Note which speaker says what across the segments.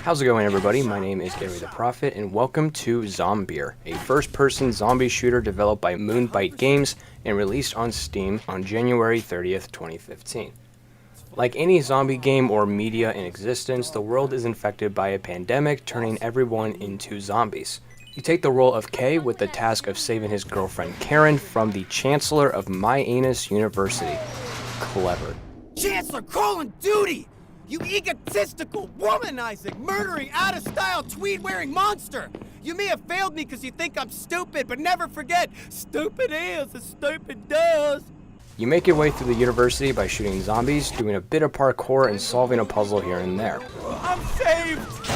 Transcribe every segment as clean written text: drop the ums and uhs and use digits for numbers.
Speaker 1: How's it going, everybody? My name is Gary the Prophet, and welcome to Zombeer, a first-person zombie shooter developed by Moonbite Games and released on Steam on January 30th, 2015. Like any zombie game or media in existence, the world is infected by a pandemic, turning everyone into zombies. You take the role of Kay with the task of saving his girlfriend Karen from the Chancellor of My Anus University. Clever.
Speaker 2: Chancellor calling duty! You egotistical, womanizing, murdering, out-of-style, tweed-wearing monster! You may have failed me because you think I'm stupid, but never forget, stupid is as stupid does!
Speaker 1: You make your way through the university by shooting zombies, doing a bit of parkour, and solving a puzzle here and there.
Speaker 2: I'm saved!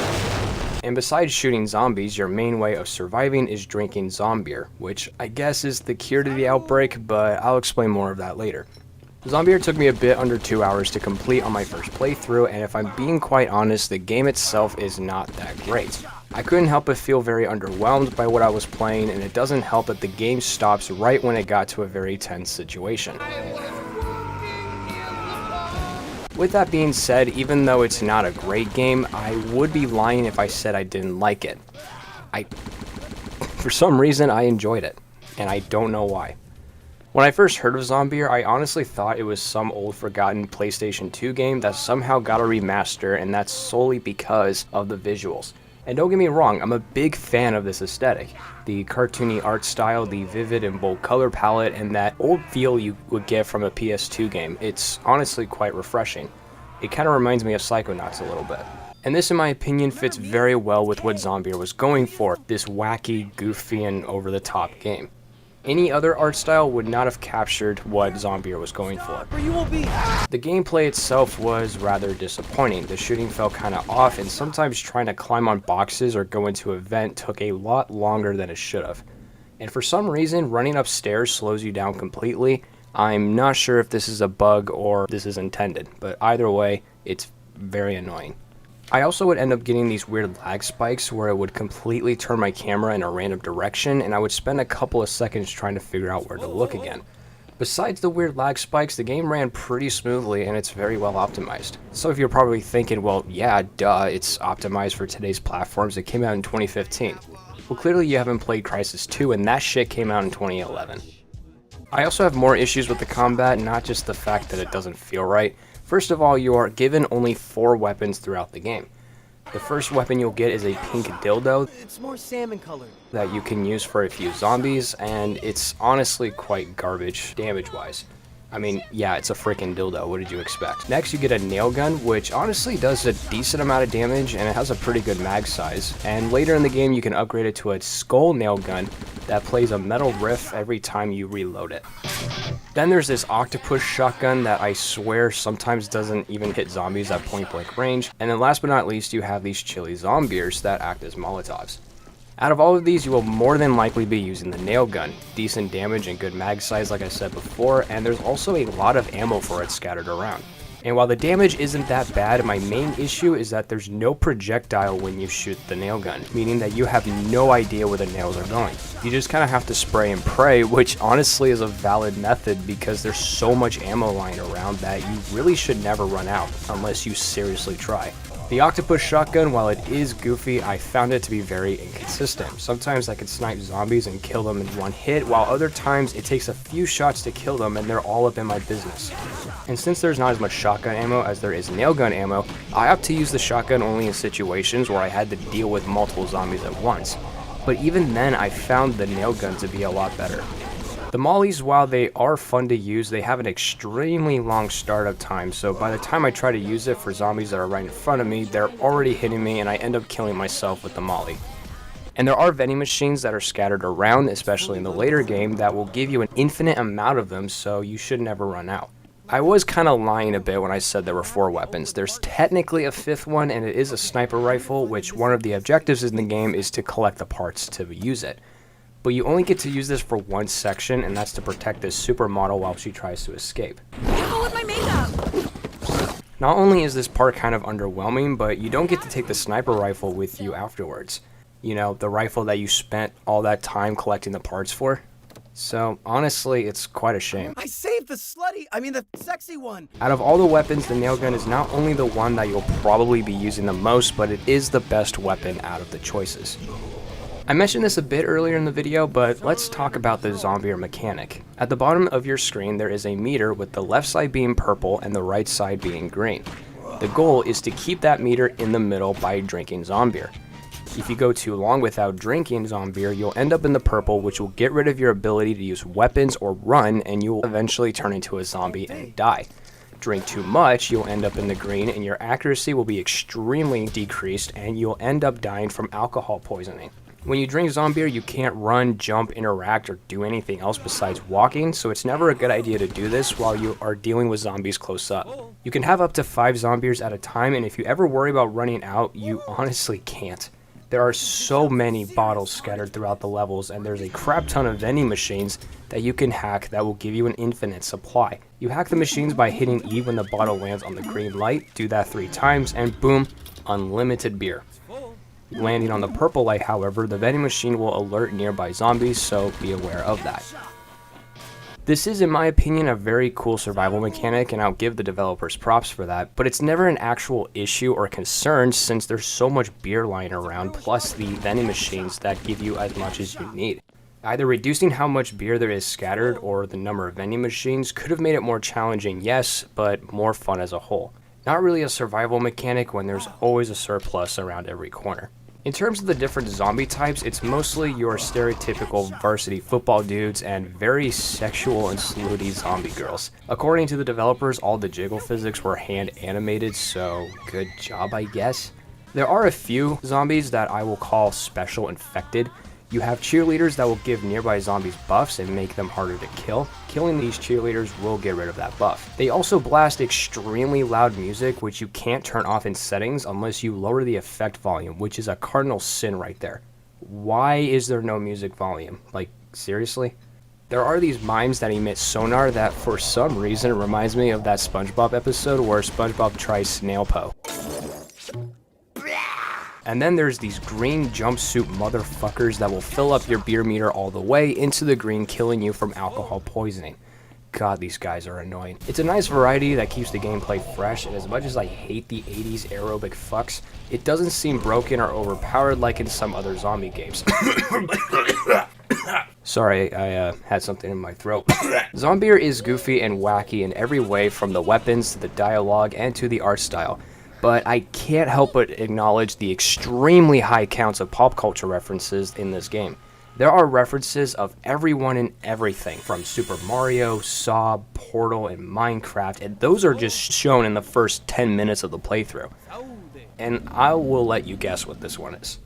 Speaker 1: And besides shooting zombies, your main way of surviving is drinking Zombeer, which I guess is the cure to the outbreak, but I'll explain more of that later. Zombeer took me a bit under 2 hours to complete on my first playthrough, and if I'm being quite honest, the game itself is not that great. I couldn't help but feel very underwhelmed by what I was playing, and it doesn't help that the game stops right when it got to a very tense situation. With that being said, even though it's not a great game, I would be lying if I said I didn't like it. For some reason, I enjoyed it, and I don't know why. When I first heard of Zombeer, I honestly thought it was some old forgotten PlayStation 2 game that somehow got a remaster, and that's solely because of the visuals. And don't get me wrong, I'm a big fan of this aesthetic. The cartoony art style, the vivid and bold color palette, and that old feel you would get from a PS2 game. It's honestly quite refreshing. It kind of reminds me of Psychonauts a little bit. And this, in my opinion, fits very well with what Zombeer was going for, this wacky, goofy, and over-the-top game. Any other art style would not have captured what Zombeer was going for. The gameplay itself was rather disappointing. The shooting felt kinda off, and sometimes trying to climb on boxes or go into a vent took a lot longer than it should have. And for some reason, running upstairs slows you down completely. I'm not sure if this is a bug or this is intended, but either way, it's very annoying. I also would end up getting these weird lag spikes where it would completely turn my camera in a random direction, and I would spend a couple of seconds trying to figure out where to look again. Besides the weird lag spikes, the game ran pretty smoothly and it's very well optimized. So if you're probably thinking, well, yeah, duh, it's optimized for today's platforms, it came out in 2015. Well, clearly you haven't played Crysis 2, and that shit came out in 2011. I also have more issues with the combat, not just the fact that it doesn't feel right. First of all, you are given only 4 weapons throughout the game. The first weapon you'll get is a pink dildo.
Speaker 2: It's more salmon colored.
Speaker 1: That you can use for a few zombies, and it's honestly quite garbage damage-wise. I mean, yeah, it's a freaking dildo, what did you expect? Next, you get a nail gun, which honestly does a decent amount of damage, and it has a pretty good mag size. And later in the game, you can upgrade it to a skull nail gun that plays a metal riff every time you reload it. Then there's this Octopus Shotgun that I swear sometimes doesn't even hit zombies at point-blank range. And then last but not least, you have these chili Zombeers that act as Molotovs. Out of all of these, you will more than likely be using the nail gun. Decent damage and good mag size like I said before, and there's also a lot of ammo for it scattered around. And while the damage isn't that bad, my main issue is that there's no projectile when you shoot the nail gun, meaning that you have no idea where the nails are going. You just kind of have to spray and pray, which honestly is a valid method because there's so much ammo lying around that you really should never run out unless you seriously try. The Octopus Shotgun, while it is goofy, I found it to be very inconsistent. Sometimes I could snipe zombies and kill them in one hit, while other times it takes a few shots to kill them and they're all up in my business. And since there's not as much shotgun ammo as there is nail gun ammo, I opt to use the shotgun only in situations where I had to deal with multiple zombies at once. But even then, I found the nail gun to be a lot better. The mollies, while they are fun to use, they have an extremely long startup time, so by the time I try to use it for zombies that are right in front of me, they're already hitting me and I end up killing myself with the molly. And there are vending machines that are scattered around, especially in the later game, that will give you an infinite amount of them, so you should never run out. I was kind of lying a bit when I said there were 4 weapons. There's technically a 5th one, and it is a sniper rifle, which one of the objectives in the game is to collect the parts to use it. But you only get to use this for one section, and that's to protect this supermodel while she tries to escape.
Speaker 3: Careful with my makeup!
Speaker 1: Not only is this part kind of underwhelming, but you don't get to take the sniper rifle with you afterwards. You know, the rifle that you spent all that time collecting the parts for. So honestly, it's quite a shame.
Speaker 2: I saved the the sexy one.
Speaker 1: Out of all the weapons, the nail gun is not only the one that you'll probably be using the most, but it is the best weapon out of the choices. I mentioned this a bit earlier in the video, but let's talk about the Zombeer mechanic. At the bottom of your screen, there is a meter with the left side being purple and the right side being green. The goal is to keep that meter in the middle by drinking Zombeer. If you go too long without drinking Zombeer, you'll end up in the purple, which will get rid of your ability to use weapons or run, and you will eventually turn into a zombie and die. Drink too much, you'll end up in the green, and your accuracy will be extremely decreased, and you'll end up dying from alcohol poisoning. When you drink Zombeer, you can't run, jump, interact, or do anything else besides walking, so it's never a good idea to do this while you are dealing with zombies close up. You can have up to 5 Zombeers at a time, and if you ever worry about running out, you honestly can't. There are so many bottles scattered throughout the levels, and there's a crap ton of vending machines that you can hack that will give you an infinite supply. You hack the machines by hitting E when the bottle lands on the green light, do that 3 times, and boom, unlimited beer. Landing on the purple light, however, the vending machine will alert nearby zombies, so be aware of that. This is, in my opinion, a very cool survival mechanic, and I'll give the developers props for that, but it's never an actual issue or concern since there's so much beer lying around, plus the vending machines that give you as much as you need. Either reducing how much beer there is scattered or the number of vending machines could have made it more challenging, yes, but more fun as a whole. Not really a survival mechanic when there's always a surplus around every corner. In terms of the different zombie types, it's mostly your stereotypical varsity football dudes and very sexual and slutty zombie girls. According to the developers, all the jiggle physics were hand animated, so good job, I guess. There are a few zombies that I will call special infected. You have cheerleaders that will give nearby zombies buffs and make them harder to kill. Killing these cheerleaders will get rid of that buff. They also blast extremely loud music, which you can't turn off in settings unless you lower the effect volume, which is a cardinal sin right there. Why is there no music volume? Like, seriously? There are these mimes that emit sonar that for some reason reminds me of that SpongeBob episode where SpongeBob tries snail po. And then there's these green jumpsuit motherfuckers that will fill up your beer meter all the way into the green, killing you from alcohol poisoning. God, these guys are annoying. It's a nice variety that keeps the gameplay fresh, and as much as I hate the 80s aerobic fucks, it doesn't seem broken or overpowered like in some other zombie games. Sorry, I had something in my throat. Zombeer is goofy and wacky in every way, from the weapons to the dialogue and to the art style. But I can't help but acknowledge the extremely high counts of pop culture references in this game. There are references of everyone and everything, from Super Mario, Saw, Portal, and Minecraft, and those are just shown in the first 10 minutes of the playthrough. And I will let you guess what this one is.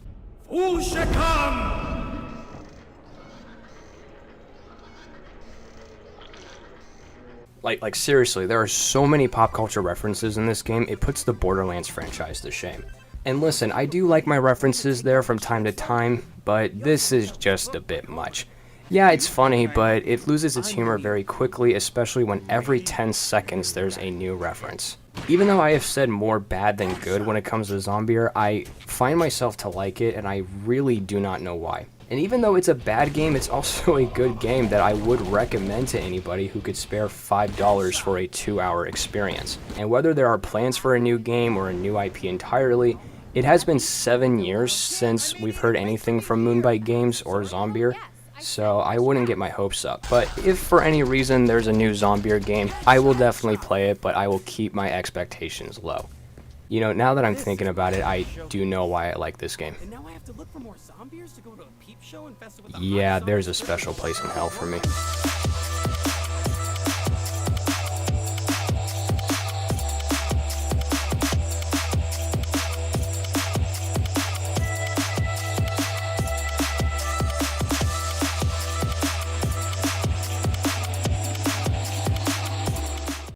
Speaker 1: Like seriously, there are so many pop culture references in this game, it puts the Borderlands franchise to shame. And listen, I do like my references there from time to time, but this is just a bit much. Yeah, it's funny, but it loses its humor very quickly, especially when every 10 seconds there's a new reference. Even though I have said more bad than good when it comes to Zombeer, I find myself to like it, and I really do not know why. And even though it's a bad game, it's also a good game that I would recommend to anybody who could spare $5 for a 2-hour experience. And whether there are plans for a new game or a new IP entirely, it has been 7 years since we've heard anything from Moonbite Games or Zombeer, so I wouldn't get my hopes up. But if for any reason there's a new Zombeer game, I will definitely play it, but I will keep my expectations low. You know, now that I'm thinking about it, I do know why I like this game.
Speaker 2: And now I have to look for more Zombeers to go to a peep show and festival.
Speaker 1: Yeah, there's a special place in hell for me.